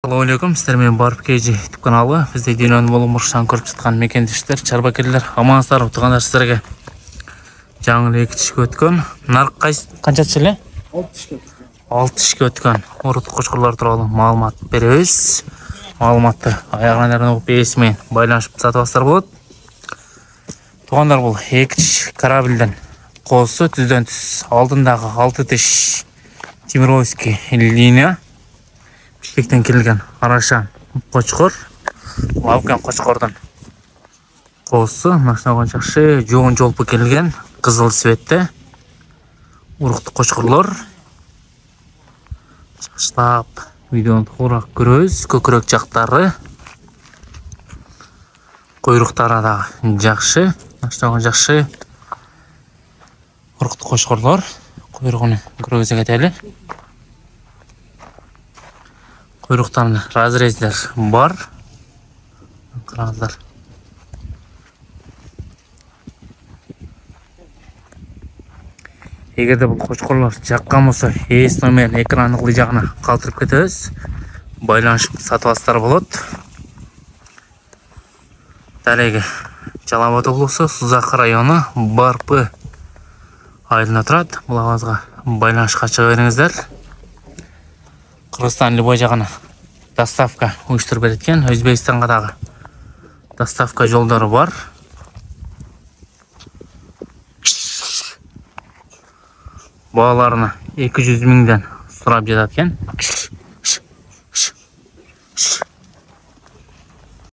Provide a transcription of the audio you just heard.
Assalamualaikum, sizlerмен Барып Кежи YouTube каналы. Бізде дүйнөнүн болуп муршан көрүп жаткан мекендештер, чарбакерлер, амансыздар, утугандар сіздерге. Жаңы эле 2 тишке өткөн. Нарк канча эле? 6 тишке. 6 тишке өткөн. Урут кочкорлор тууралуу маалымат беребиз. Маалыматты аягына чейин угуп эсимен байланышып сатып болот. Тугандар, бул 2 тиш корабльден коосу түздөн түз. Алдындагы 6 тиш Тимировский линия. Бишкектен келген арашан кочкор, алкан кочкордон коосу машинадан жакшы жоон жолпу келген, кызыл цветте уруктуу кочкорлор. Жакшылап видеону туура көрөбүз. Көкүрөк жактары, койруктары да жакшы, машинадан жакшы уруктуу кочкорлор. Койругуну көргүзө кетели. Кuyruqtan razrezler var. Kranlar. Эгерде бул кочкорлор жаккан болсо, эс номерин экрандын жагына калтырып кетебиз. Байланышып сатып алсаңар болот. Далеги Жалал Абад облусу, Сузак району, Барпы айылында турат. Бул абазга байланышка чыга бериңиздер. Кыргызстан любой жагына доставка уюштуруп береткен. Өзбекстанга дагы доставка жолдору бар. Бааларына 200 миңден сурап жатат экен.